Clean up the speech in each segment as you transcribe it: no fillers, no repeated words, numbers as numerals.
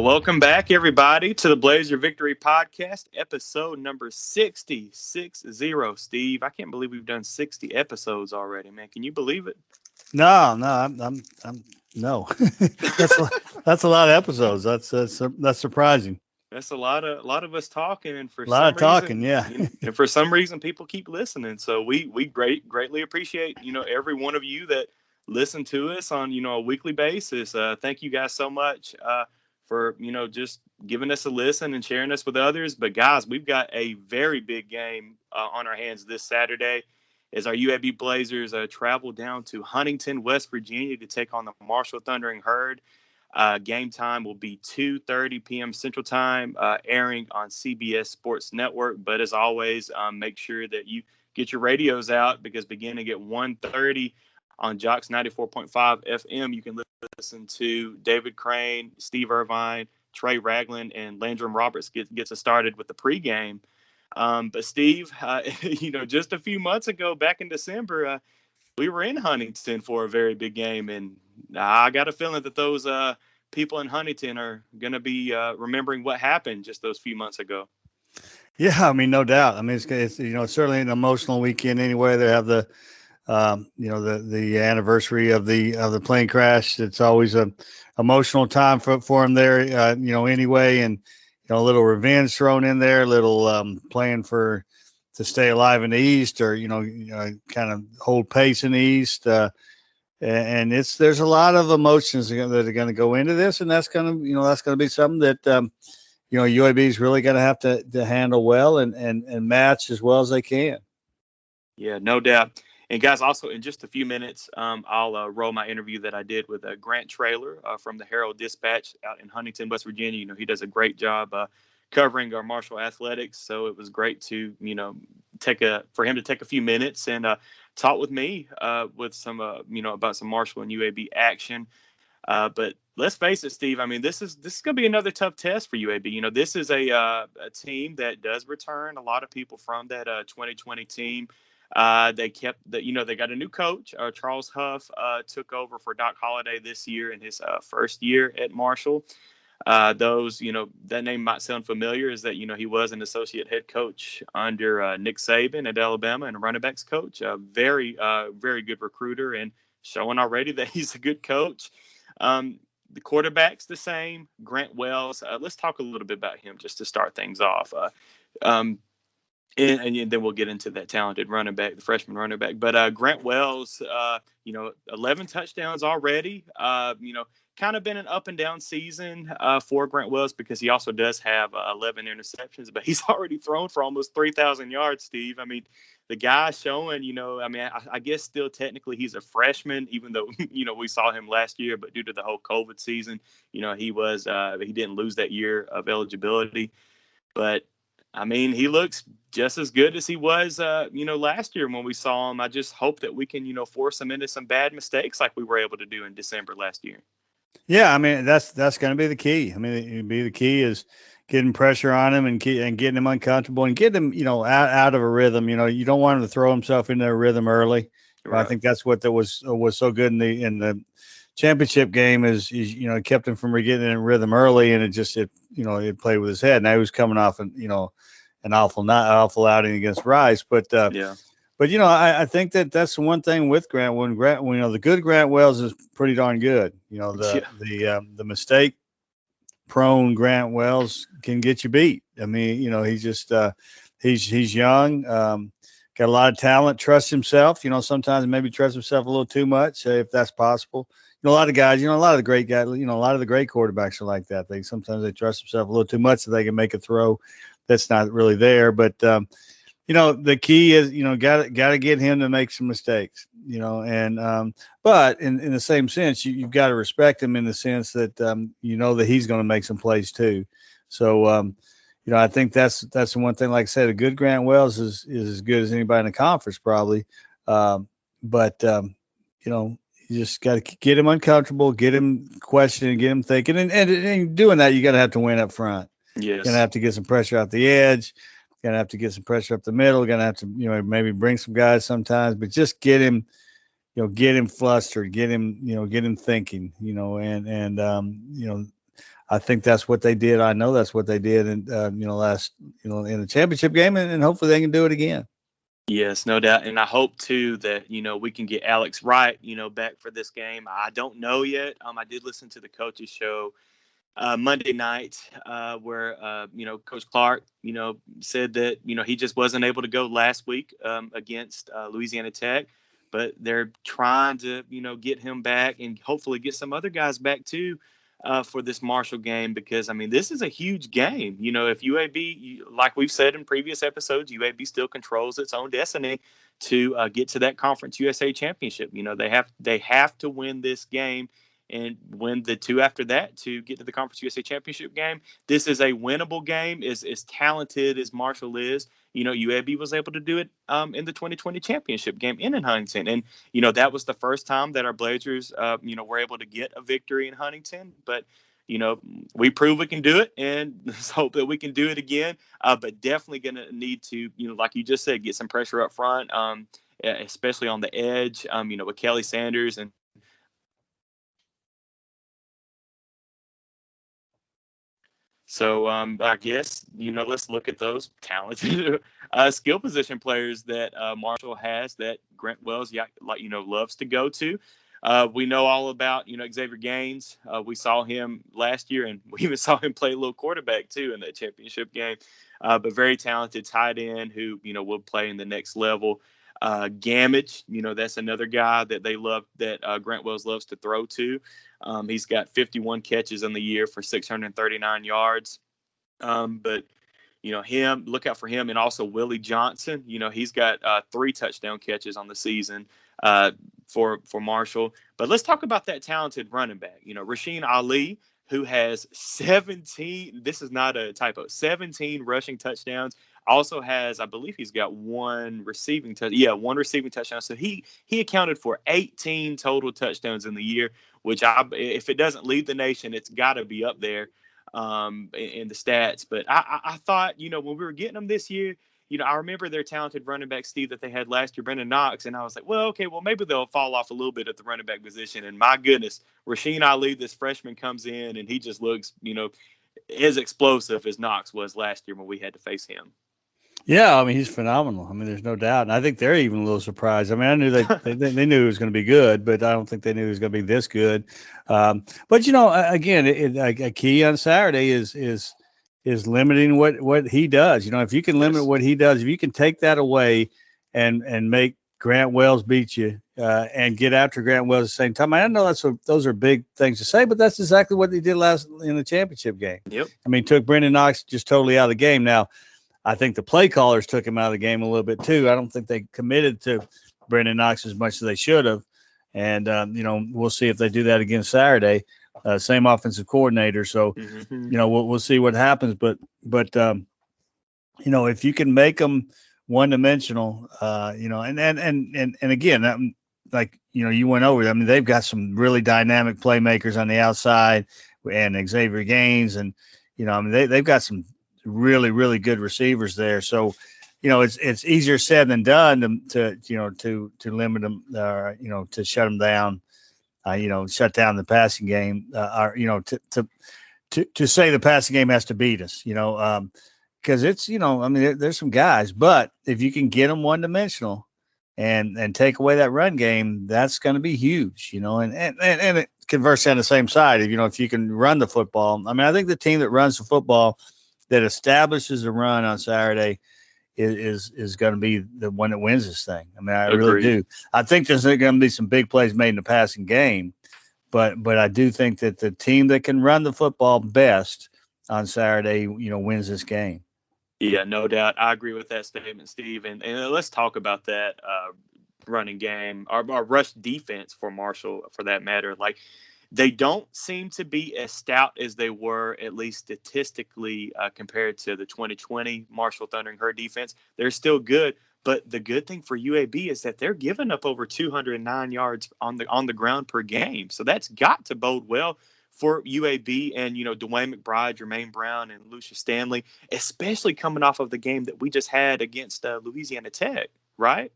Well, welcome back, everybody, to the Blazer Victory Podcast, episode number 60. Steve, I can't believe we've done 60 episodes already, man. Can you believe it? No, I'm no. that's a lot of episodes. That's surprising. That's a lot of us talking, and for A lot some of talking, reason, yeah. and for some reason, people keep listening. So we greatly appreciate every one of you that listen to us on a weekly basis. Thank you guys so much for just giving us a listen and sharing us with others. But guys, we've got a very big game on our hands this Saturday as our UAB Blazers travel down to Huntington, West Virginia to take on the Marshall Thundering Herd. Game time will be 2:30 p.m. Central Time, airing on CBS Sports Network. But as always, make sure that you get your radios out because beginning at 1:30 on Jocks 94.5 FM, you can listen to David Crane, Steve Irvine, Trey Ragland, and Landrum Roberts gets us started with the pregame. But Steve, just a few months ago, back in December, we were in Huntington for a very big game, and I got a feeling that those people in Huntington are going to be remembering what happened just those few months ago. Yeah, I mean, no doubt. I mean, it's certainly an emotional weekend anyway. They have the the anniversary of the plane crash. It's always a emotional time for them there, anyway, and a little revenge thrown in there, a little playing to stay alive in the East, or kind of hold pace in the East. And there's a lot of emotions that are going to go into this, and that's going to be something that UAB is really going to have to handle well and match as well as they can. Yeah, no doubt. And guys, also in just a few minutes, I'll roll my interview that I did with Grant Traylor from the Herald-Dispatch out in Huntington, West Virginia. He does a great job covering our Marshall athletics. So it was great to, for him to take a few minutes and talk with me with some, about some Marshall and UAB action. But let's face it, Steve. I mean, this is going to be another tough test for UAB. This is a team that does return a lot of people from that 2020 team. They got a new coach. Charles Huff took over for Doc Holliday this year in his first year at Marshall. That name might sound familiar, is that, he was an associate head coach under Nick Saban at Alabama and a running backs coach, a very, very good recruiter and showing already that he's a good coach. The quarterback's the same, Grant Wells. Let's talk a little bit about him just to start things off. And then we'll get into that talented running back, the freshman running back. But Grant Wells, 11 touchdowns already. Kind of been an up and down season for Grant Wells because he also does have 11 interceptions, but he's already thrown for almost 3,000 yards, Steve. I mean, the guy's showing, I guess still technically he's a freshman, even though, we saw him last year, but due to the whole COVID season, he didn't lose that year of eligibility. But I mean, he looks just as good as he was, last year when we saw him. I just hope that we can, force him into some bad mistakes like we were able to do in December last year. Yeah, I mean, that's going to be the key. I mean, the key is getting pressure on him and getting him uncomfortable and getting him, out of a rhythm. You don't want him to throw himself into a rhythm early. Right. I think that's what that was so good in the championship game is it kept him from getting in rhythm early, and it played with his head. Now he was coming off an awful outing against Rice, but I think that's the one thing with Grant. When the good Grant Wells is pretty darn good. The mistake prone Grant Wells can get you beat. I mean, he's just he's young, got a lot of talent, trusts himself. Sometimes maybe trusts himself a little too much, if that's possible. A lot of guys, a lot of the great guys, a lot of the great quarterbacks are like that. Sometimes they trust themselves a little too much so they can make a throw that's not really there. But the key is, got to get him to make some mistakes, but in the same sense, you've got to respect him in the sense that, that he's going to make some plays too. So, I think that's the one thing, like I said, a good Grant Wells is as good as anybody in the conference probably. You just got to get him uncomfortable, get him questioning, get him thinking, and doing that, you got to have to win up front. Yes. You're going to have to get some pressure out the edge. Going to have to get some pressure up the middle. Going to have to, maybe bring some guys sometimes, but just get him get him flustered, get him thinking, I think that's what they did. I know that's what they did in last in the championship game, and hopefully they can do it again. Yes, no doubt. And I hope too that, we can get Alex Wright, back for this game. I don't know yet. I did listen to the coaches show Monday night where, Coach Clark, said that, he just wasn't able to go last week against Louisiana Tech, but they're trying to, get him back and hopefully get some other guys back too. For this Marshall game, because this is a huge game. If UAB, like we've said in previous episodes, UAB still controls its own destiny to get to that Conference USA championship. They have to win this game and win the two after that to get to the Conference USA championship game. This is a winnable game. As talented as Marshall is, UAB was able to do it in the 2020 championship game in Huntington. And, that was the first time that our Blazers, were able to get a victory in Huntington. But, we prove we can do it, and let's hope that we can do it again. But definitely going to need to, like you just said, get some pressure up front, especially on the edge, with Kelly Sanders and So I guess, let's look at those talented skill position players that Marshall has that Grant Wells, loves to go to. We know all about, Xavier Gaines. We saw him last year, and we even saw him play a little quarterback too in that championship game. But very talented tight end who, will play in the next level. Gammage, that's another guy that they love, that Grant Wells loves to throw to. He's got 51 catches in the year for 639 yards. But look out for him, and also Willie Johnson. He's got 3 touchdown catches on the season for Marshall. But let's talk about that talented running back. Rasheen Ali, who has 17. This is not a typo. 17 rushing touchdowns. Also has, I believe he's got 1 receiving touchdown. Yeah, 1 receiving touchdown. So he accounted for 18 total touchdowns in the year, which if it doesn't lead the nation, it's got to be up there in the stats. But I thought, when we were getting them this year, I remember their talented running back, Steve, that they had last year, Brendan Knox, and I was like, well, maybe they'll fall off a little bit at the running back position. And my goodness, Rasheen Ali, this freshman, comes in, and he just looks, as explosive as Knox was last year when we had to face him. Yeah, he's phenomenal. There's no doubt, and I think they're even a little surprised. I knew they knew it was going to be good, but I don't think they knew it was going to be this good. But again, a key on Saturday is limiting what he does. If you can limit what he does, if you can take that away and make Grant Wells beat you and get after Grant Wells at the same time. I know those are big things to say, but that's exactly what they did last in the championship game. Yep. Took Brendan Knox just totally out of the game. Now, I think the play callers took him out of the game a little bit too. I don't think they committed to Brendan Knox as much as they should have. And, we'll see if they do that again Saturday. Same offensive coordinator. So, we'll see what happens. But if you can make them one-dimensional, and again, you went over. They've got some really dynamic playmakers on the outside, and Xavier Gaines, and they've got some really, really good receivers there. So, it's easier said than done to limit them, to shut them down, shut down the passing game, to say the passing game has to beat us, because it's, there's some guys, but if you can get them one-dimensional and take away that run game, that's going to be huge, and it conversely on the same side, if you can run the football. I think the team that runs the football, that establishes a run on Saturday, is going to be the one that wins this thing. I really do. I think there's going to be some big plays made in the passing game, but I do think that the team that can run the football best on Saturday, wins this game. Yeah, no doubt. I agree with that statement, Steve. And let's talk about that running game, or rush defense for Marshall, for that matter. They don't seem to be as stout as they were, at least statistically, compared to the 2020 Marshall Thundering Herd defense. They're still good, but the good thing for UAB is that they're giving up over 209 yards on the ground per game. So that's got to bode well for UAB and, Dwayne McBride, Jermaine Brown, and Lucius Stanley, especially coming off of the game that we just had against Louisiana Tech, right?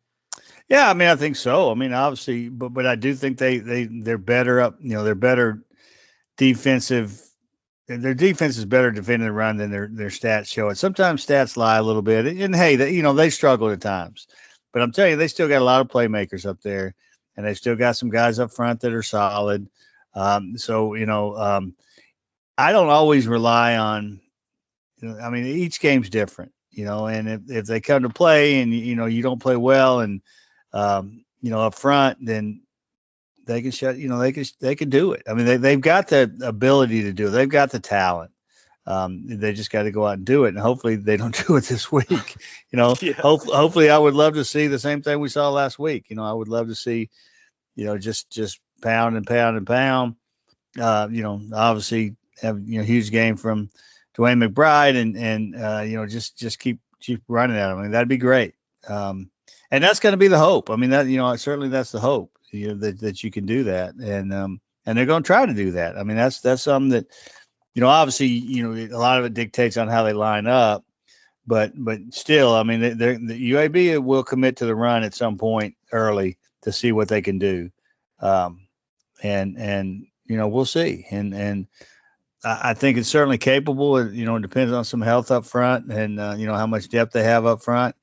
Yeah, I think so. Obviously, but I do think they're better up. They're better defensive their defense is better defending the run than their stats show it. Sometimes stats lie a little bit, and hey, they struggle at times. But I'm telling you, they still got a lot of playmakers up there, and they still got some guys up front that are solid. So I don't always rely on. I mean, each game's different, and if they come to play and you don't play well and up front, then they can they can do it. I mean, they've got the ability to do it. They've got the talent. They just got to go out and do it. And hopefully they don't do it this week. Yeah. Hopefully I would love to see the same thing we saw last week. I would love to see, just pound and pound and pound. Obviously have huge game from Dwayne McBride and just keep running at him. I mean, that'd be great. And that's going to be the hope. I mean, that certainly that's the hope. That you can do that, and they're going to try to do that. I mean, that's something that, obviously, a lot of it dictates on how they line up, but still, I mean, the UAB will commit to the run at some point early to see what they can do, and we'll see, and I think it's certainly capable. It depends on some health up front, and how much depth they have up front.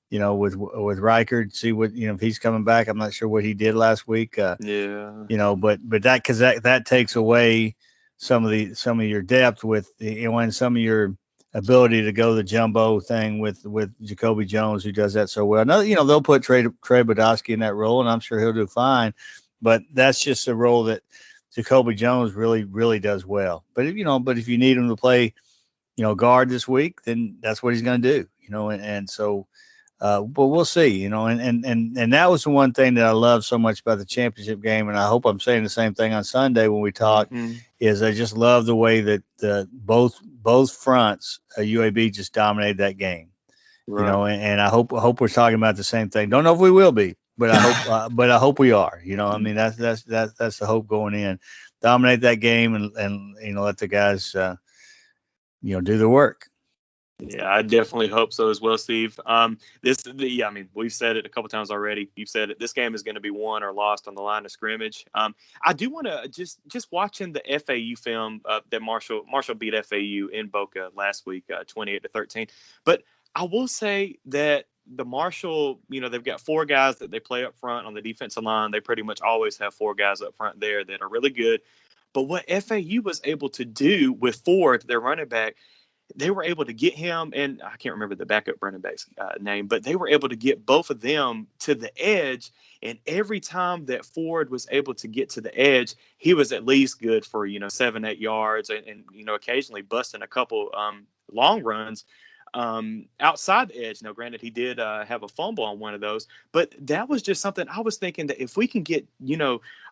With Reichard, see what, if he's coming back. I'm not sure what he did last week. Yeah. But that takes away some of your depth with, and some of your ability to go the jumbo thing with Jacoby Jones, who does that so well. Now, they'll put Trey Bodowski in that role, and I'm sure he'll do fine. But that's just a role that Jacoby Jones really, really does well. But if you need him to play, guard this week, then that's what he's going to do. And so. But we'll see, and that was the one thing that I love so much about the championship game. And I hope I'm saying the same thing on Sunday when we talk, is I just love the way that both fronts, UAB just dominated that game, right. And I hope we're talking about the same thing. Don't know if we will be, but I hope we are, I mean, that's the hope going in, dominate that game and let the guys, do the work. Yeah, I definitely hope so as well, Steve. I mean, we've said it a couple times already. You've said it. This game is going to be won or lost on the line of scrimmage. I do want to just watching the FAU film that Marshall beat FAU in Boca last week, 28-13. But I will say that the Marshall, they've got four guys that they play up front on the defensive line. They pretty much always have four guys up front there that are really good. But what FAU was able to do with Ford, their running back, they were able to get him, and I can't remember the backup running back's name, but they were able to get both of them to the edge. And every time that Ford was able to get to the edge, he was at least good for, 7-8 yards and occasionally busting a couple long runs outside the edge. Now, granted, he did have a fumble on one of those, but that was just something I was thinking that if we can get,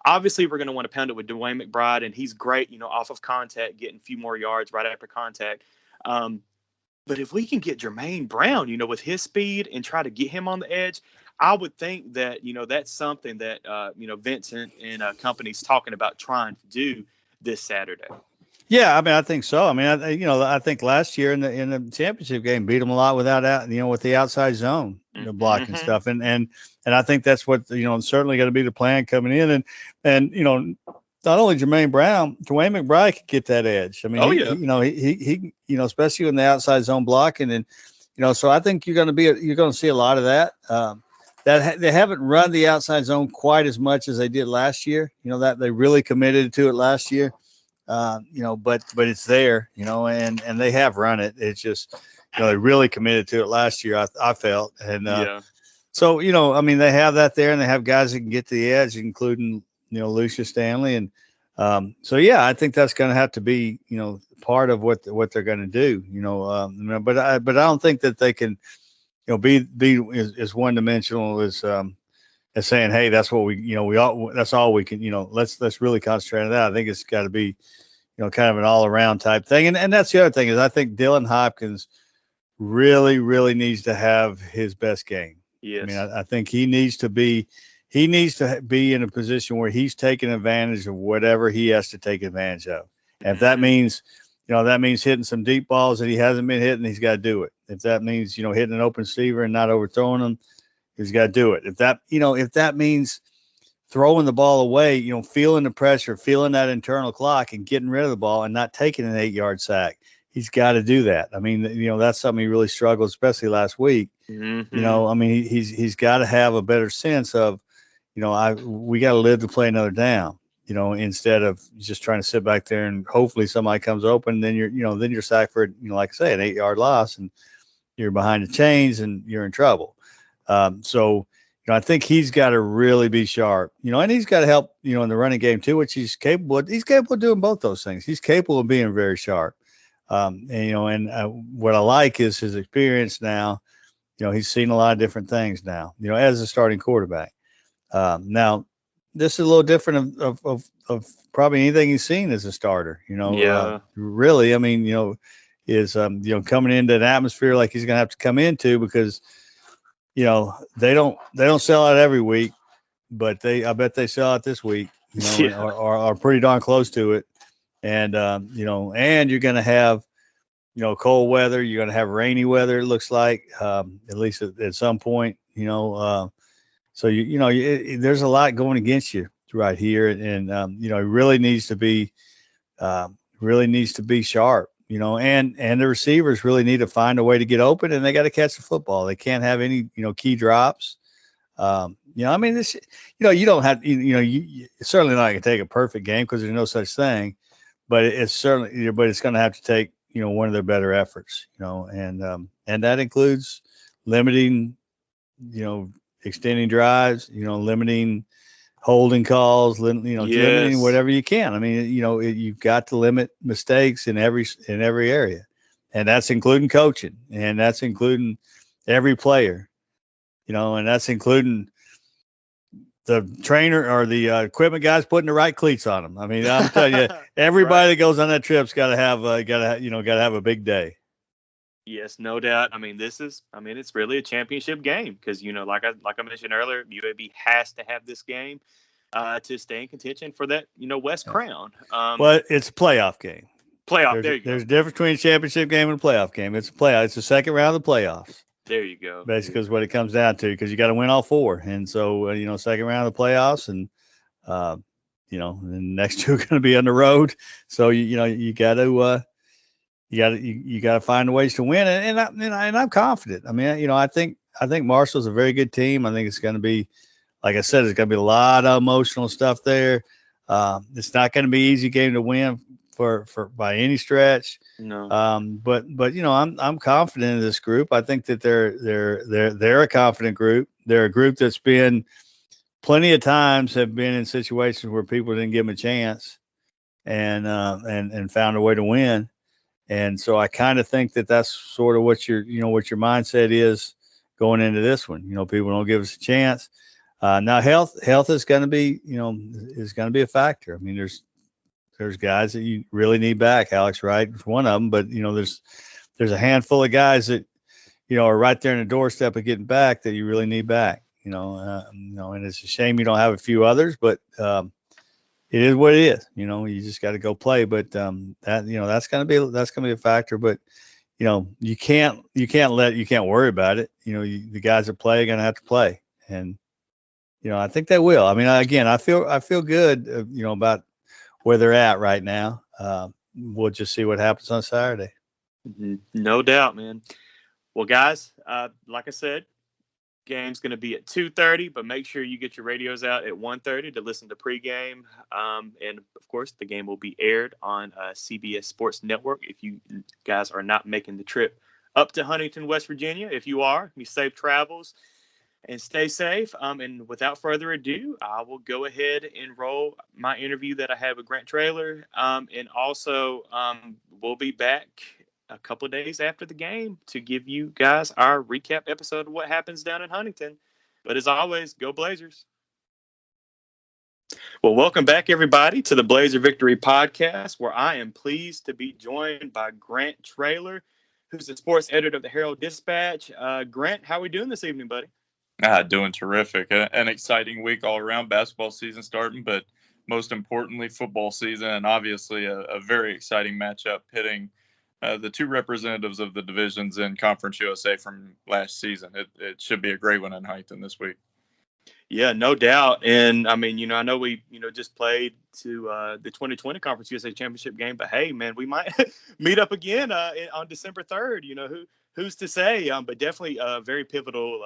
obviously we're going to want to pound it with Dwayne McBride, and he's great, off of contact, getting a few more yards right after contact. But if we can get Jermaine Brown, with his speed and try to get him on the edge, I would think that, that's something that, Vincent and company's talking about trying to do this Saturday. Yeah, I mean, I think so. I mean, I think last year in the championship game beat them a lot without, with the outside zone, blocking stuff. And I think that's what, certainly going to be the plan coming in. And not only Jermaine Brown, Dwayne McBride could get that edge. I mean, he especially in the outside zone blocking, and so I think you're going to see a lot of that. That they haven't run the outside zone quite as much as they did last year. That they really committed to it last year. But it's there. And they have run it. It's just they really committed to it last year. I felt, and so I mean, they have that there, and they have guys that can get to the edge, including Lucius Stanley. And so, I think that's going to have to be, part of what they're going to do, but I don't think that they can, be as one dimensional as saying, hey, that's what that's all we can, let's really concentrate on that. I think it's got to be, kind of an all around type thing. And that's the other thing is I think Dylan Hopkins really, really needs to have his best game. Yes. I mean, I think he needs to be in a position where he's taking advantage of whatever he has to take advantage of. And if that means, hitting some deep balls that he hasn't been hitting, he's got to do it. If that means, hitting an open receiver and not overthrowing him, he's got to do it. If that means throwing the ball away, feeling the pressure, feeling that internal clock and getting rid of the ball and not taking an 8-yard sack. He's got to do that. I mean, that's something he really struggled, especially last week. Mm-hmm. I mean, he's got to have a better sense of, we got to live to play another down, instead of just trying to sit back there and hopefully somebody comes open. Then you're sacked for, like I say, an 8-yard loss and you're behind the chains and you're in trouble. So, I think he's got to really be sharp, and he's got to help, in the running game too, which he's capable of. He's capable of doing both those things. He's capable of being very sharp. What I like is his experience now. He's seen a lot of different things now, as a starting quarterback. Now, this is a little different of probably anything he's seen as a starter, really. I mean, is, coming into an atmosphere like he's going to have to come into because, they don't sell out every week, but I bet they sell out this week, or are pretty darn close to it. And, and you're going to have, cold weather. You're going to have rainy weather. It looks like, at least at some point, so there's a lot going against you right here. And, it really needs to be sharp, and the receivers really need to find a way to get open and they got to catch the football. They can't have any, key drops. I mean, this, you don't have, it's certainly not going to take a perfect game because there's no such thing, but it's going to have to take, one of their better efforts, and that includes limiting, extending drives, limiting holding calls, limiting whatever you can. I mean, you've got to limit mistakes in every area, and that's including coaching, and that's including every player, and that's including the trainer or the equipment guys putting the right cleats on them. I mean, I'm telling you, everybody that goes on that trip's got to have a big day. Yes, no doubt. I mean, it's really a championship game because, like I mentioned earlier, UAB has to have this game to stay in contention for that, West Crown. Well, it's a playoff game. There you go. There's a difference between a championship game and a playoff game. It's a playoff. It's the second round of the playoffs. There you go. Basically is what it comes down to because you got to win all four. And so, second round of the playoffs and, the next two are going to be on the road. So, you got to, you got to find ways to win, and I'm confident. I mean, I think Marshall's a very good team. I think it's going to be, like I said, it's going to be a lot of emotional stuff there. It's not going to be an easy game to win for by any stretch. No. But I'm confident in this group. I think that they're a confident group. They're a group that's been plenty of times have been in situations where people didn't give them a chance, and found a way to win. And so I kind of think that that's sort of what your mindset is going into this one. People don't give us a chance. Now health is going to be, a factor. I mean, there's guys that you really need back. Alex Wright is one of them, but there's a handful of guys that, are right there in the doorstep of getting back that you really need back, and it's a shame you don't have a few others, but, it is what it is. You just got to go play. But that's gonna be a factor. But you can't worry about it. The guys that play are gonna have to play, and I think they will. I mean, again, I feel good. About where they're at right now. We'll just see what happens on Saturday. No doubt, man. Well, guys, like I said, game's going to be at 2:30, but make sure you get your radios out at 1:30 to listen to pregame. And of course, the game will be aired on CBS Sports Network. If you guys are not making the trip up to Huntington, West Virginia, if you are, be safe travels and stay safe. And without further ado, I will go ahead and roll my interview that I have with Grant Traylor. And also, we'll be back a couple of days after the game to give you guys our recap episode of what happens down in Huntington. But as always, go Blazers. Well, welcome back, everybody, to the Blazer Victory Podcast, where I am pleased to be joined by Grant Traylor, who's the sports editor of the Herald-Dispatch. Grant, how are we doing this evening, buddy? Doing terrific. An exciting week all around, basketball season starting, but most importantly, football season, and obviously a very exciting matchup pitting the two representatives of the divisions in Conference USA from last season. It should be a great one in Huntington this week. Yeah, no doubt. And I mean, I know we, just played to the 2020 Conference USA Championship game, but hey, man, we might meet up again on December 3rd. Who's to say? But definitely a very pivotal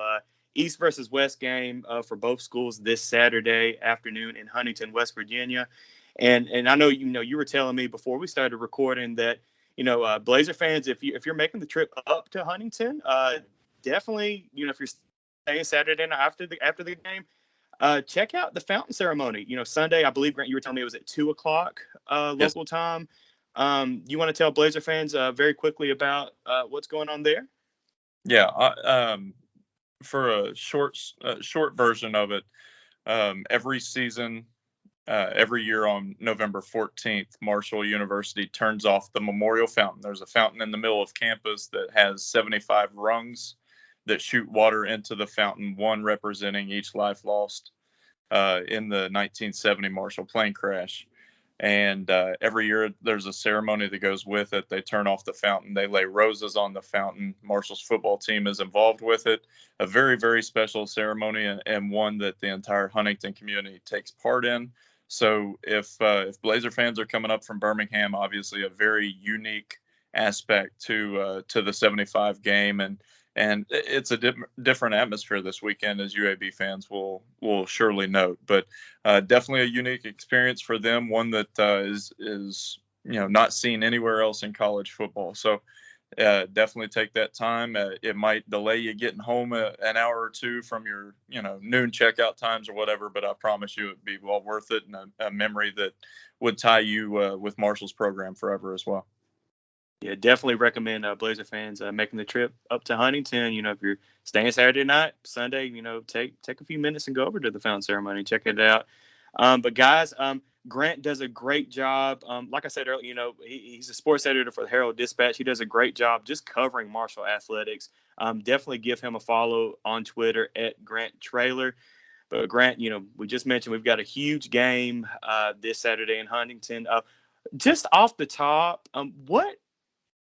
East versus West game for both schools this Saturday afternoon in Huntington, West Virginia. And I know, you were telling me before we started recording that, Blazer fans, if you're making the trip up to Huntington, definitely, if you're staying Saturday night after the game, check out the fountain ceremony. Sunday, I believe, Grant, you were telling me it was at 2 o'clock Yes. local time. You want to tell Blazer fans very quickly about what's going on there? Yeah. For a short version of it, every season, every year on November 14th, Marshall University turns off the memorial fountain. There's a fountain in the middle of campus that has 75 rungs that shoot water into the fountain, one representing each life lost in the 1970 Marshall plane crash. And every year there's a ceremony that goes with it. They turn off the fountain. They lay roses on the fountain. Marshall's football team is involved with it. A very, very special ceremony, and one that the entire Huntington community takes part in. So if Blazer fans are coming up from Birmingham, obviously a very unique aspect to the 75 game, and it's a different atmosphere this weekend, as UAB fans will surely note. But definitely a unique experience for them, one that is not seen anywhere else in college football. So definitely take that time. It might delay you getting home an hour or two from your noon checkout times or whatever, but I promise you it'd be well worth it, and a memory that would tie you with Marshall's program forever as well. Yeah, definitely recommend Blazer fans making the trip up to Huntington. If you're staying Saturday night, Sunday, take a few minutes and go over to the fountain ceremony, check it out. But guys, Grant does a great job. Like I said earlier, he's a sports editor for the Herald-Dispatch. He does a great job just covering Marshall athletics. Definitely give him a follow on Twitter at Grant Traylor. But Grant, we just mentioned we've got a huge game this Saturday in Huntington. Just off the top, what?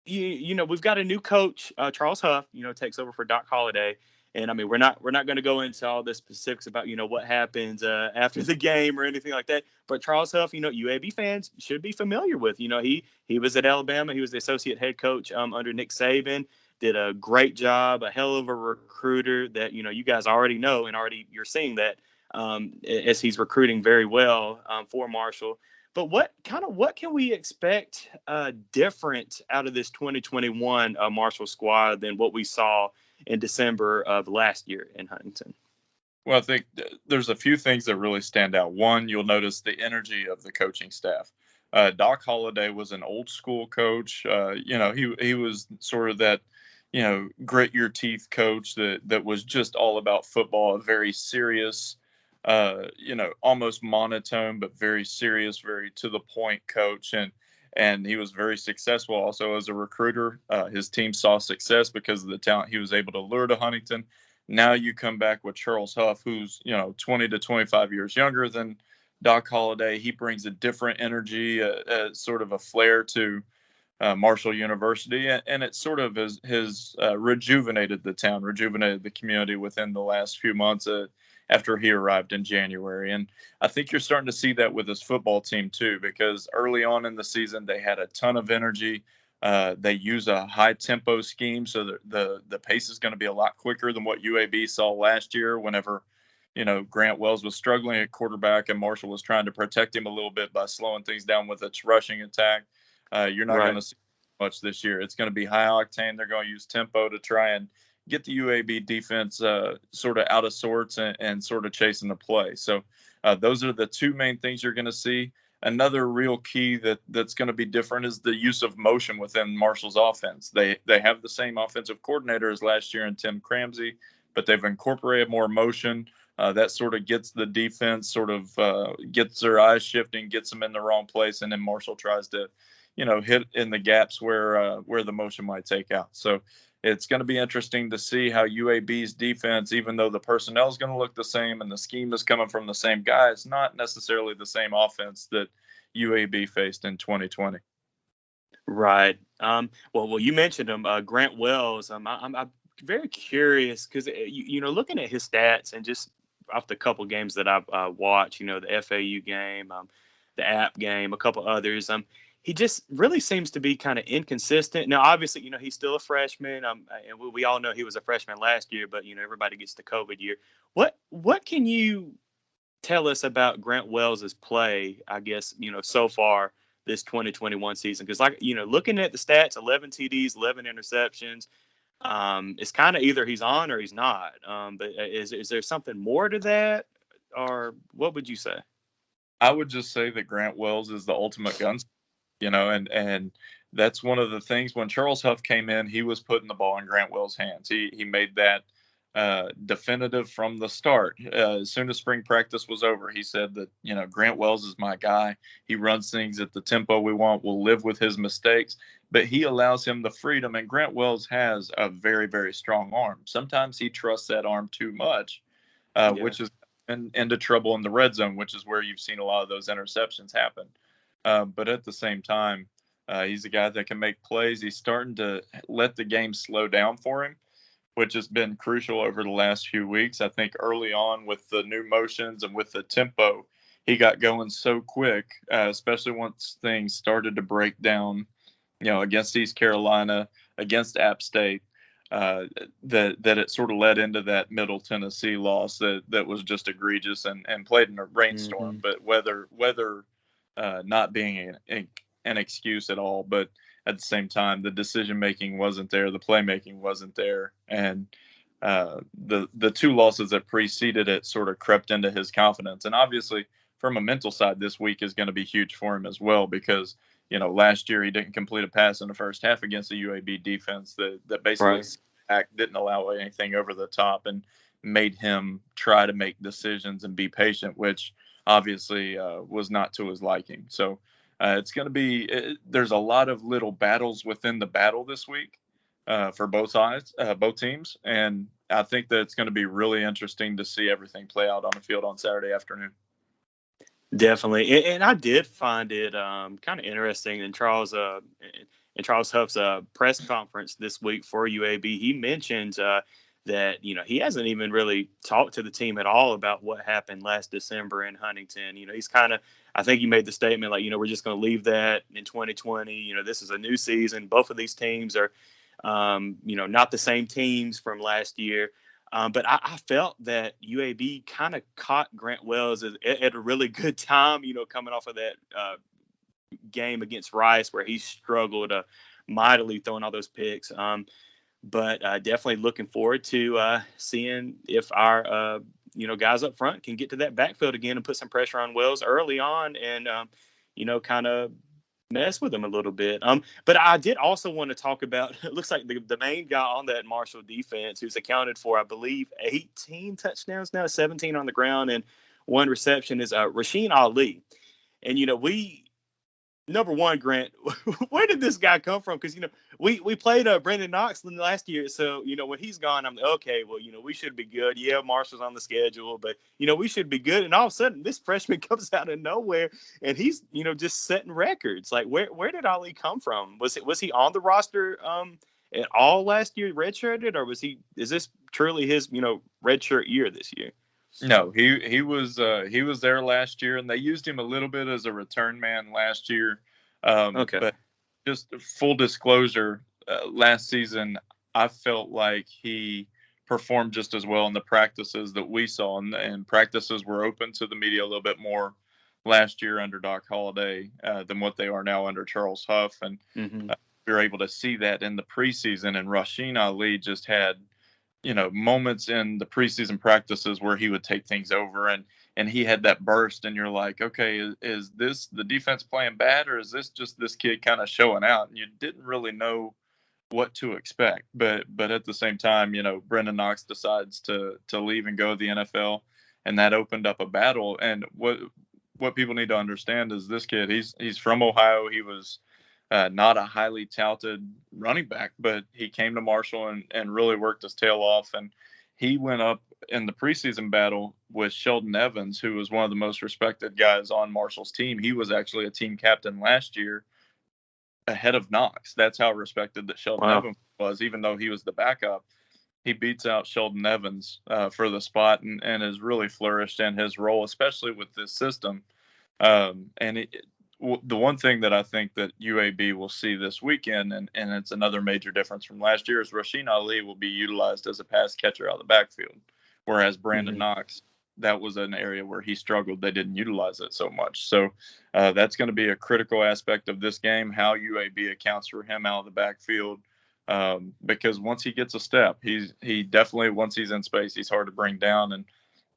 We've got a new coach, Charles Huff, takes over for Doc Holliday. And I mean, we're not going to go into all the specifics about, what happens after the game or anything like that. But Charles Huff, UAB fans should be familiar with. He was at Alabama. He was the associate head coach under Nick Saban. Did a great job, a hell of a recruiter that, you guys already know, and already you're seeing that as he's recruiting very well for Marshall. But what can we expect different out of this 2021 Marshall squad than what we saw in December of last year in Huntington? Well, I think there's a few things that really stand out. One, you'll notice the energy of the coaching staff. Doc Holliday was an old school coach. He was sort of that, grit your teeth coach that was just all about football, a very serious, almost monotone, but very serious, very to the point coach. And he was very successful also as a recruiter. His team saw success because of the talent he was able to lure to Huntington. Now you come back with Charles Huff, who's, 20 to 25 years younger than Doc Holliday. He brings a different energy, sort of a flair to Marshall University, and it sort of has rejuvenated the town, rejuvenated the community within the last few months after he arrived in January. And I think you're starting to see that with his football team too, because early on in the season, they had a ton of energy. They use a high tempo scheme, so the pace is going to be a lot quicker than what UAB saw last year whenever, Grant Wells was struggling at quarterback and Marshall was trying to protect him a little bit by slowing things down with its rushing attack. You're not going to see much this year. It's going to be high octane. They're going to use tempo to try and get the UAB defense sort of out of sorts and sort of chasing the play. So those are the two main things you're going to see. Another real key that's going to be different is the use of motion within Marshall's offense. They have the same offensive coordinator as last year in Tim Cramsey, but they've incorporated more motion. That sort of gets the defense gets their eyes shifting, gets them in the wrong place, and then Marshall tries to, hit in the gaps where the motion might take out. So it's going to be interesting to see how UAB's defense, even though the personnel is going to look the same and the scheme is coming from the same guys, not necessarily the same offense that UAB faced in 2020. Right. Well, you mentioned him, Grant Wells. I'm very curious because, looking at his stats and just off the couple games that I've watched, the FAU game, the App game, a couple others. He just really seems to be kind of inconsistent. Now, obviously, he's still a freshman, and we all know he was a freshman last year, but everybody gets the COVID year. What can you tell us about Grant Wells' play, I guess, so far this 2021 season? Because, looking at the stats, 11 TDs, 11 interceptions, it's kind of either he's on or he's not. But is there something more to that, or what would you say? I would just say that Grant Wells is the ultimate gunslinger, and that's one of the things. When Charles Huff came in, he was putting the ball in Grant Wells' hands. He made that definitive from the start. As soon as spring practice was over, he said that, Grant Wells is my guy. He runs things at the tempo we want. We'll live with his mistakes, but he allows him the freedom. And Grant Wells has a very, very strong arm. Sometimes he trusts that arm too much, which is into trouble in the red zone, which is where you've seen a lot of those interceptions happen. But at the same time, he's a guy that can make plays. He's starting to let the game slow down for him, which has been crucial over the last few weeks. I think early on with the new motions and with the tempo, he got going so quick, especially once things started to break down, against East Carolina, against App State, that it sort of led into that Middle Tennessee loss that was just egregious and played in a rainstorm, but weather not being an excuse at all. But at the same time, the decision-making wasn't there. The playmaking wasn't there. And the two losses that preceded it sort of crept into his confidence. And obviously, from a mental side, this week is going to be huge for him as well because, last year he didn't complete a pass in the first half against the UAB defense that basically didn't allow anything over the top and made him try to make decisions and be patient, which obviously was not to his liking. So, it's going to be there's a lot of little battles within the battle this week for both sides, both teams. And I think that it's going to be really interesting to see everything play out on the field on Saturday afternoon. Definitely. And I did find it kind of interesting in Charles Huff's press conference this week for UAB. He mentioned that, he hasn't even really talked to the team at all about what happened last December in Huntington. He's kind of, I think he made the statement like, we're just going to leave that in 2020. This is a new season. Both of these teams are, not the same teams from last year. But I felt that UAB kind of caught Grant Wells at a really good time, coming off of that game against Rice where he struggled mightily throwing all those picks. But definitely looking forward to seeing if our, guys up front can get to that backfield again and put some pressure on Wells early on and, kind of mess with him a little bit. But I did also want to talk about, it looks like the main guy on that Marshall defense who's accounted for, I believe, 18 touchdowns now, 17 on the ground and 1 reception is Rasheen Ali. And, number one, Grant, where did this guy come from? Because, we played Brendan Knox last year. So, when he's gone, I'm like, okay, well, we should be good. Yeah, Marshall's on the schedule, but, we should be good. And all of a sudden, this freshman comes out of nowhere and he's, just setting records. Like, where did Ali come from? Was he on the roster at all last year, redshirted, or is this truly his, redshirt year this year? No, he was there last year, and they used him a little bit as a return man last year. Okay. But just full disclosure, last season I felt like he performed just as well in the practices that we saw, and practices were open to the media a little bit more last year under Doc Holliday than what they are now under Charles Huff, and we were able to see that in the preseason. And Rasheen Ali just had moments in the preseason practices where he would take things over and he had that burst, and you're like, okay, is this the defense playing bad, or is this just this kid kind of showing out? And you didn't really know what to expect. But at the same time, Brendan Knox decides to leave and go to the NFL, and that opened up a battle. And what people need to understand is this kid, he's from Ohio. He was not a highly touted running back, but he came to Marshall and really worked his tail off. And he went up in the preseason battle with Sheldon Evans, who was one of the most respected guys on Marshall's team. He was actually a team captain last year ahead of Knox. That's how respected that Sheldon Evans was, even though he was the backup. he beats out Sheldon Evans for the spot and has really flourished in his role, especially with this system. The one thing that I think that UAB will see this weekend, and it's another major difference from last year, is Rasheen Ali will be utilized as a pass catcher out of the backfield, whereas Brandon Knox, that was an area where he struggled. They didn't utilize it so much. So that's going to be a critical aspect of this game, how UAB accounts for him out of the backfield. Because once he gets a step, he definitely, once he's in space, he's hard to bring down. And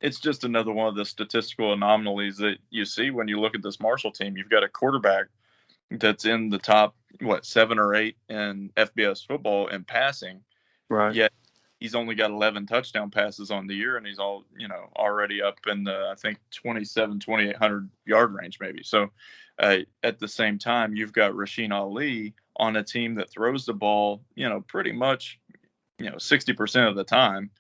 it's just another one of the statistical anomalies that you see when you look at this Marshall team. You've got a quarterback that's in the top, 7 or 8 in FBS football in passing. Right. Yet he's only got 11 touchdown passes on the year, and he's already up in the, I think, 2,800 yard range maybe. So at the same time, you've got Rasheen Ali on a team that throws the ball, pretty much, 60% of the time,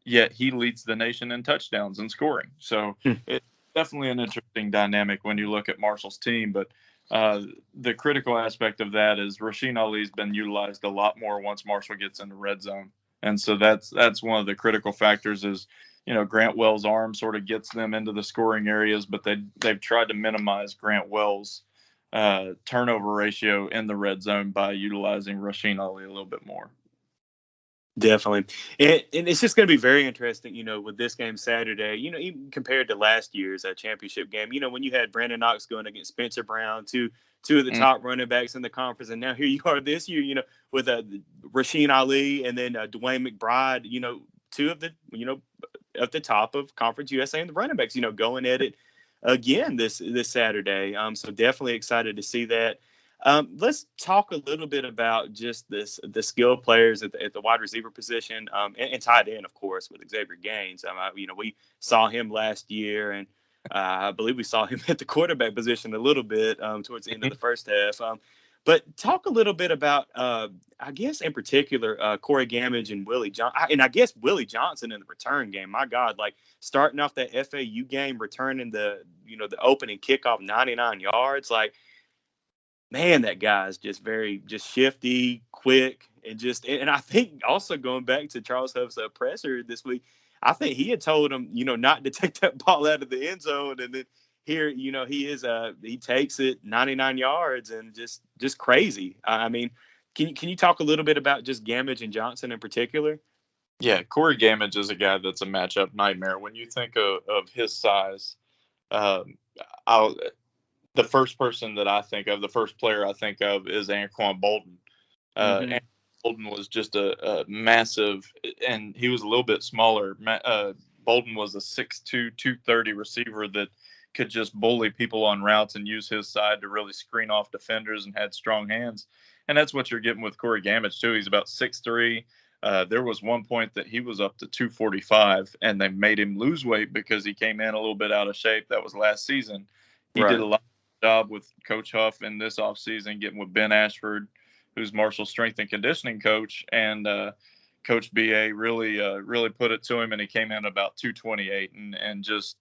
yet he leads the nation in touchdowns and scoring. So it's definitely an interesting dynamic when you look at Marshall's team. But the critical aspect of that is Rasheen Ali's been utilized a lot more once Marshall gets in the red zone. And so that's one of the critical factors is, Grant Wells' arm sort of gets them into the scoring areas, but they've tried to minimize Grant Wells' turnover ratio in the red zone by utilizing Rasheen Ali a little bit more. Definitely. And it's just going to be very interesting, with this game Saturday, even compared to last year's championship game, when you had Brandon Knox going against Spencer Brown, two of the top running backs in the conference. And now here you are this year, with Rasheen Ali and then Dwayne McBride, two of the, at the top of Conference USA and the running backs, going at it again this Saturday. So definitely excited to see that. Let's talk a little bit about just the skill players at the wide receiver position, and tight end, of course, with Xavier Gaines. We saw him last year, and I believe we saw him at the quarterback position a little bit towards the end of the first half. But talk a little bit about, I guess, in particular, Cory Gammage and Willie Johnson. And I guess Willie Johnson in the return game. My God, starting off that FAU game, returning the opening kickoff 99 yards. Man, that guy's just very shifty, quick, and I think also going back to Charles Huff's presser this week, I think he had told him, not to take that ball out of the end zone, and then here, he takes it 99 yards and just crazy. I mean, can you talk a little bit about just Gammage and Johnson in particular? Yeah, Cory Gammage is a guy that's a matchup nightmare. When you think of his size, the first player I think of is Anquan Bolton. Anquan Bolton was just a massive, and he was a little bit smaller. Bolton was a 6'2", 230 receiver that could just bully people on routes and use his side to really screen off defenders and had strong hands. And that's what you're getting with Cory Gammage, too. He's about 6'3". There was one point that he was up to 245, and they made him lose weight because he came in a little bit out of shape. That was last season. He did a lot job with Coach Huff in this offseason, getting with Ben Ashford, who's Marshall's strength and conditioning coach, and Coach BA really put it to him, and he came in about 228 and just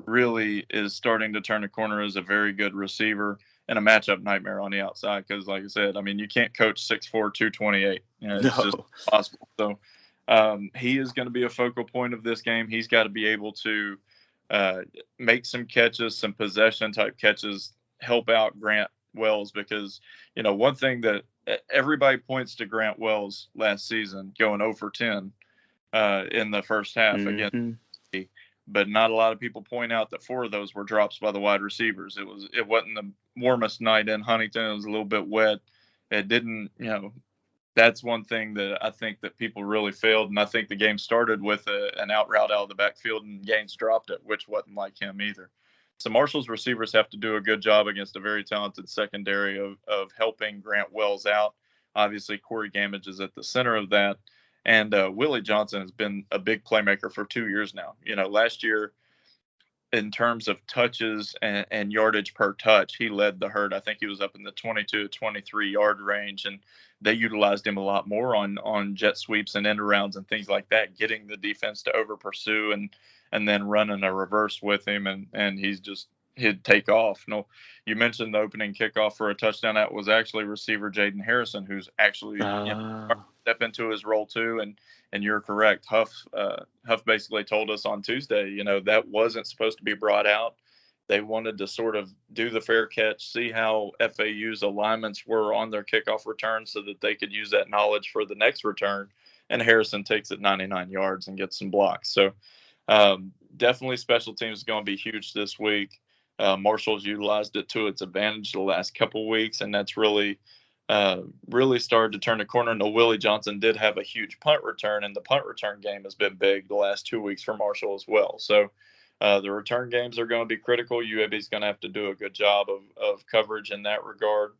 really is starting to turn a corner as a very good receiver and a matchup nightmare on the outside because, like I said, I mean, you can't coach 6'4", 228. It's just impossible. So he is going to be a focal point of this game. He's got to be able to make some catches, some possession type catches, help out Grant Wells because, one thing that everybody points to Grant Wells last season going 0 for 10 in the first half against, but not a lot of people point out that 4 of those were drops by the wide receivers. It wasn't the warmest night in Huntington. It was a little bit wet. It didn't, that's one thing that I think that people really failed. And I think the game started with an out route out of the backfield and Gaines dropped it, which wasn't like him either. So Marshall's receivers have to do a good job against a very talented secondary of helping Grant Wells out. Obviously, Cory Gammage is at the center of that. And Willie Johnson has been a big playmaker for 2 years now. Last year, in terms of touches and yardage per touch, he led the herd. I think he was up in the 22 to 23 yard range, and they utilized him a lot more on jet sweeps and end arounds and things like that, getting the defense to over pursue and then running a reverse with him, and he'd take off. No, you mentioned the opening kickoff for a touchdown. That was actually receiver Jaden Harrison, who's actually step into his role too. And you're correct. Huff basically told us on Tuesday, that wasn't supposed to be brought out. They wanted to sort of do the fair catch, see how FAU's alignments were on their kickoff return so that they could use that knowledge for the next return. And Harrison takes it 99 yards and gets some blocks. So definitely special teams is going to be huge this week. Marshall's utilized it to its advantage the last couple of weeks, and that's really started to turn the corner. No, Willie Johnson did have a huge punt return, and the punt return game has been big the last 2 weeks for Marshall as well. So the return games are going to be critical. UAB is going to have to do a good job of coverage in that regard.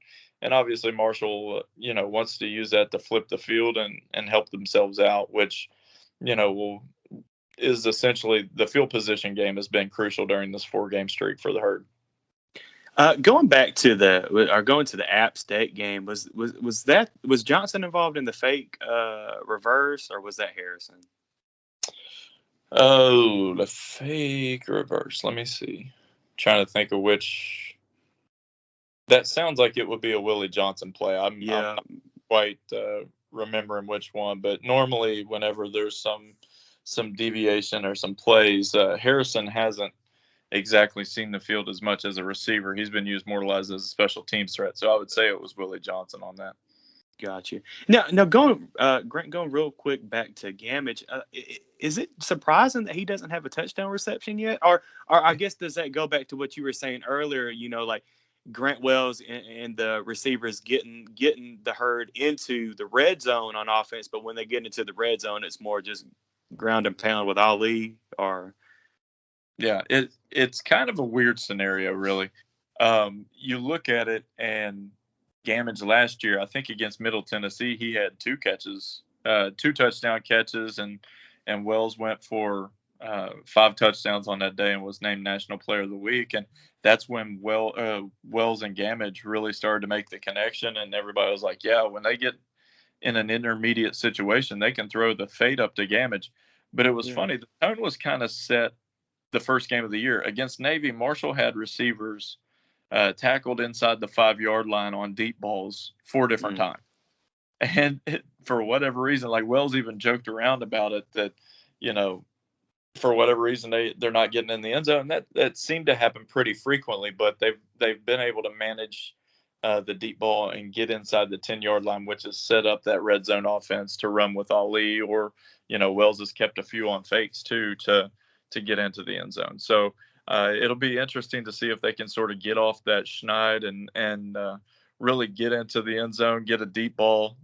And obviously Marshall, wants to use that to flip the field and help themselves out, which, is essentially the field position game has been crucial during this 4-game streak for the Herd. Going to the App State game, was Johnson involved in the fake reverse, or was that Harrison? Oh, the fake reverse. Let me see. trying to think of which. That sounds like it would be a Willie Johnson play. I'm not quite remembering which one, but normally whenever there's some deviation or some plays, Harrison hasn't exactly seen the field as much as a receiver. He's been used more or less as a special teams threat. So I would say it was Willie Johnson on that. Got you. Now going real quick back to Gammage, is it surprising that he doesn't have a touchdown reception yet? Or I guess does that go back to what you were saying earlier, like Grant Wells and the receivers getting the Herd into the red zone on offense, but when they get into the red zone, it's more just ground and pound with Ali? Or yeah, it's kind of a weird scenario, really. You look at it, and Gammage last year, I think against Middle Tennessee, he had 2 touchdown catches, and Wells went for 5 touchdowns on that day and was named National Player of the Week. And that's when Wells and Gammage really started to make the connection, and everybody was like, yeah, when they get in an intermediate situation, they can throw the fade up to Gammage. But it was funny. The tone was kind of set the first game of the year. Against Navy, Marshall had receivers tackled inside the 5-yard line on deep balls 4 different times. And for whatever reason, like Wells even joked around about it that, for whatever reason, they're not getting in the end zone. That seemed to happen pretty frequently, but they've been able to manage the deep ball and get inside the 10-yard line, which has set up that red zone offense to run with Ali, or, Wells has kept a few on fakes too to get into the end zone. So it'll be interesting to see if they can sort of get off that schneid and really get into the end zone, get a deep ball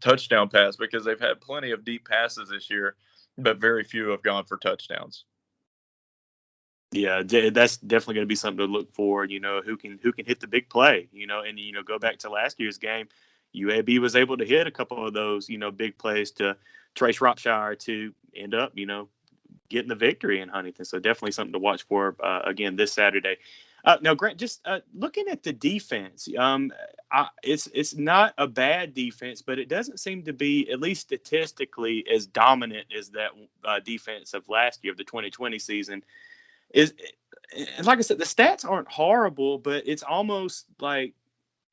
touchdown pass, because they've had plenty of deep passes this year, but very few have gone for touchdowns. Yeah, that's definitely going to be something to look for. Who can hit the big play. And go back to last year's game, UAB was able to hit a couple of those big plays to Trace Shropshire to end up getting the victory in Huntington. So definitely something to watch for again this Saturday. Now, Grant, just looking at the defense, it's not a bad defense, but it doesn't seem to be, at least statistically, as dominant as that defense of last year, of the 2020 season. Like I said, the stats aren't horrible, but it's almost like,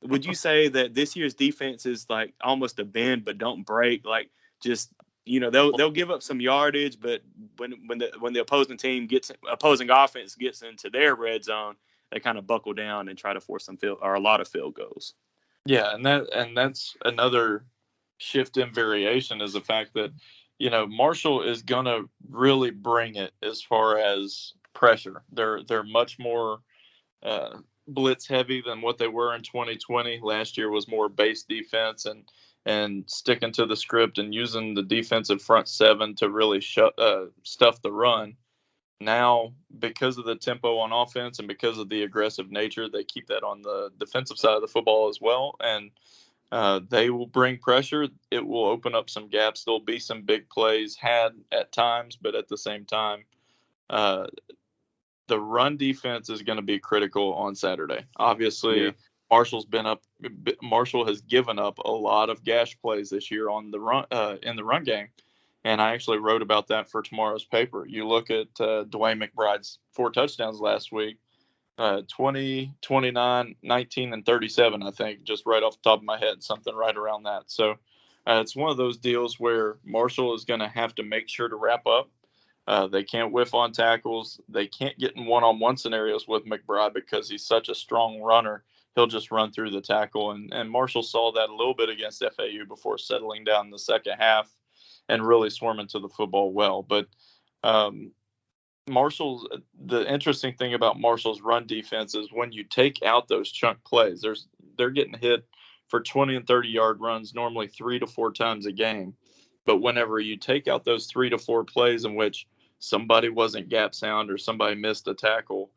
would you say that this year's defense is like almost a bend but don't break? Like, just they'll give up some yardage, but when the opposing offense gets into their red zone, they kind of buckle down and try to force a lot of field goals. Yeah, and that's another shift in variation, is the fact that Marshall is gonna really bring it as far as pressure. They're much more blitz heavy than what they were in 2020. Last year was more base defense and sticking to the script and using the defensive front 7 to really stuff the run. Now, because of the tempo on offense and because of the aggressive nature, they keep that on the defensive side of the football as well. And they will bring pressure. It will open up some gaps. There'll be some big plays had at times, but at the same time, the run defense is going to be critical on Saturday. Obviously, Marshall has given up a lot of gash plays this year on the run in the run game. And I actually wrote about that for tomorrow's paper. You look at Dwayne McBride's 4 touchdowns last week, 20, 29, 19, and 37, I think, just right off the top of my head, something right around that. So It's one of those deals where Marshall is going to have to make sure to wrap up. They can't whiff on tackles. They can't get in one-on-one scenarios with McBride because he's such a strong runner. He'll just run through the tackle. And Marshall saw that a little bit against FAU before settling down in the second half and really swarming to the football well. But the interesting thing about Marshall's run defense is when you take out those chunk plays, they're getting hit for 20 and 30-yard runs normally 3 to 4 times a game. But whenever you take out those 3 to 4 plays in which somebody wasn't gap sound or somebody missed a tackle,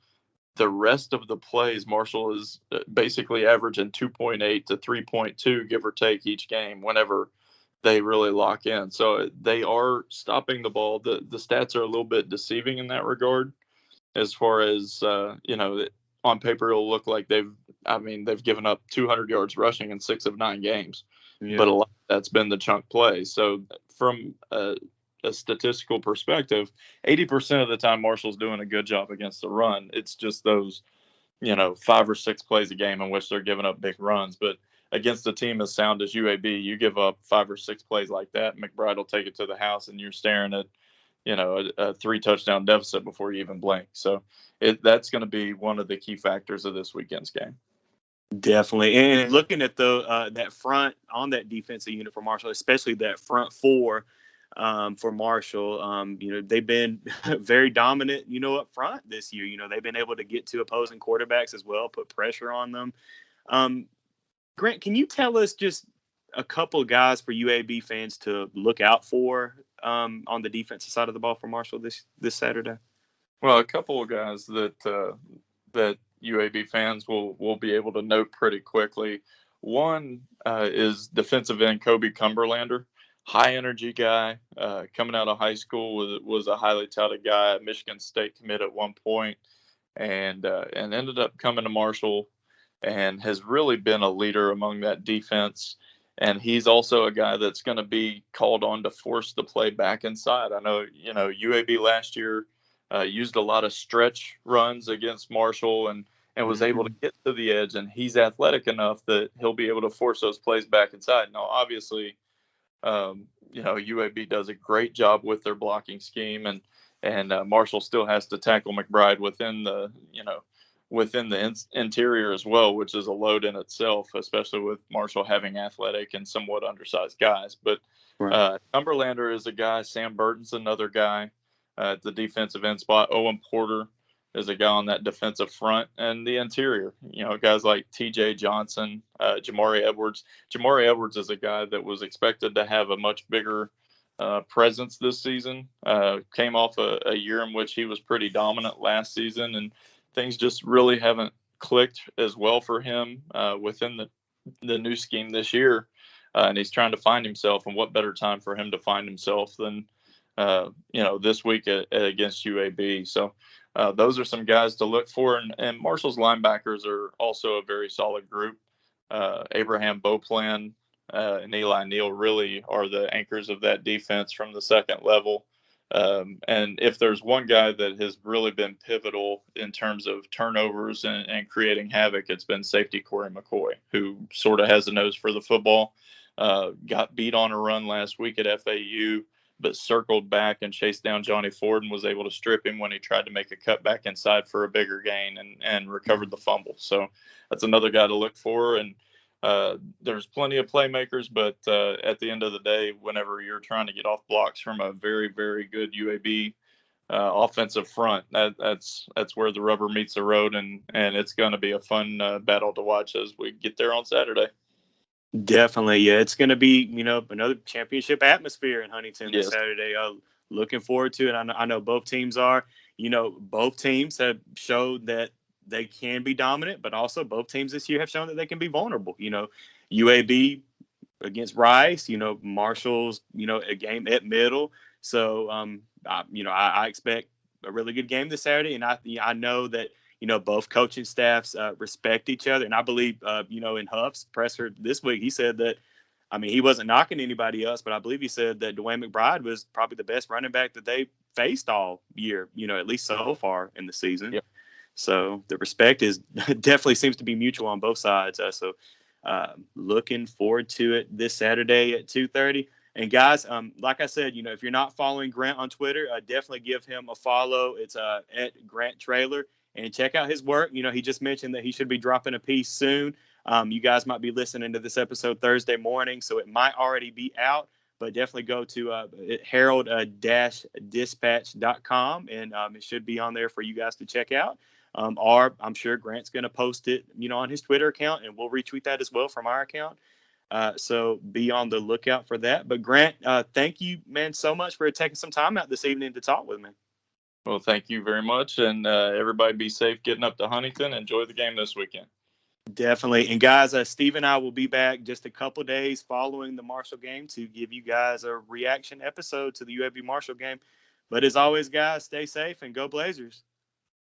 the rest of the plays, Marshall is basically averaging 2.8 to 3.2, give or take, each game whenever they really lock in. So they are stopping the ball. The stats are a little bit deceiving in that regard as far as, on paper it'll look like they've given up 200 yards rushing in 6 of 9 games. Yeah. But a lot of that's been the chunk play. So from a statistical perspective, 80% of the time Marshall's doing a good job against the run. It's just those, 5 or 6 plays a game in which they're giving up big runs. But against a team as sound as UAB, you give up 5 or 6 plays like that, McBride will take it to the house, and you're staring at, a 3-touchdown deficit before you even blink. So that's going to be one of the key factors of this weekend's game. Definitely. And looking at that front on that defensive unit for Marshall, especially that front four for Marshall, they've been very dominant, up front this year. They've been able to get to opposing quarterbacks as well, put pressure on them. Grant, can you tell us just a couple guys for UAB fans to look out for on the defensive side of the ball for Marshall this Saturday? Well, a couple of guys that UAB fans will be able to note pretty quickly. One is defensive end Kobe Cumberlander, high energy guy, coming out of high school, was a highly touted guy at Michigan State commit at one point, and ended up coming to Marshall and has really been a leader among that defense. And he's also a guy that's going to be called on to force the play back inside. I know, UAB last year used a lot of stretch runs against Marshall and was able to get to the edge. And he's athletic enough that he'll be able to force those plays back inside. Now, obviously, UAB does a great job with their blocking scheme, and Marshall still has to tackle McBride within the interior as well, which is a load in itself, especially with Marshall having athletic and somewhat undersized guys. But Cumberlander is a guy. Sam Burton's another guy at the defensive end spot. Owen Porter is a guy on that defensive front and the interior. Guys like T.J. Johnson, Jamari Edwards. Jamari Edwards is a guy that was expected to have a much bigger presence this season. Came off a year in which he was pretty dominant last season, and things just really haven't clicked as well for him within the new scheme this year. And he's trying to find himself, and what better time for him to find himself than, this week against UAB. So those are some guys to look for. And Marshall's linebackers are also a very solid group. Abraham Beauplan and Eli Neal really are the anchors of that defense from the second level. And if there's one guy that has really been pivotal in terms of turnovers and creating havoc, it's been safety Cory Mccoy, who sort of has a nose for the football. Got beat on a run last week at FAU, but circled back and chased down Johnny Ford and was able to strip him when he tried to make a cut back inside for a bigger gain and recovered the fumble. So that's another guy to look for. And there's plenty of playmakers, but at the end of the day, whenever you're trying to get off blocks from a very, very good UAB offensive front, that's where the rubber meets the road, and it's going to be a fun battle to watch as we get there on Saturday. Definitely, yeah. It's going to be, another championship atmosphere in Huntington this Saturday. Looking forward to it. I know both teams are. Both teams have showed that they can be dominant, but also both teams this year have shown that they can be vulnerable. UAB against Rice, Marshall's, a game at Middle. So, I expect a really good game this Saturday. And I know that, both coaching staffs respect each other. And I believe, in Huff's presser this week, he said that, he wasn't knocking anybody else, but I believe he said that Dwayne McBride was probably the best running back that they faced all year, at least so far in the season. Yep. So the respect definitely seems to be mutual on both sides. So Looking forward to it this Saturday at 2:30. And guys, like I said, if you're not following Grant on Twitter, definitely give him a follow. It's at Grant Traylor, and check out his work. He just mentioned that he should be dropping a piece soon. You guys might be listening to this episode Thursday morning, so it might already be out. But definitely go to Herald-Dispatch.com, and it should be on there for you guys to check out. Or I'm sure Grant's going to post it, on his Twitter account, and we'll retweet that as well from our account. So be on the lookout for that. But Grant, thank you, man, so much for taking some time out this evening to talk with me. Well, thank you very much. And everybody be safe getting up to Huntington. Enjoy the game this weekend. Definitely. And guys, Steve and I will be back just a couple days following the Marshall game to give you guys a reaction episode to the UAB Marshall game. But as always, guys, stay safe and go Blazers.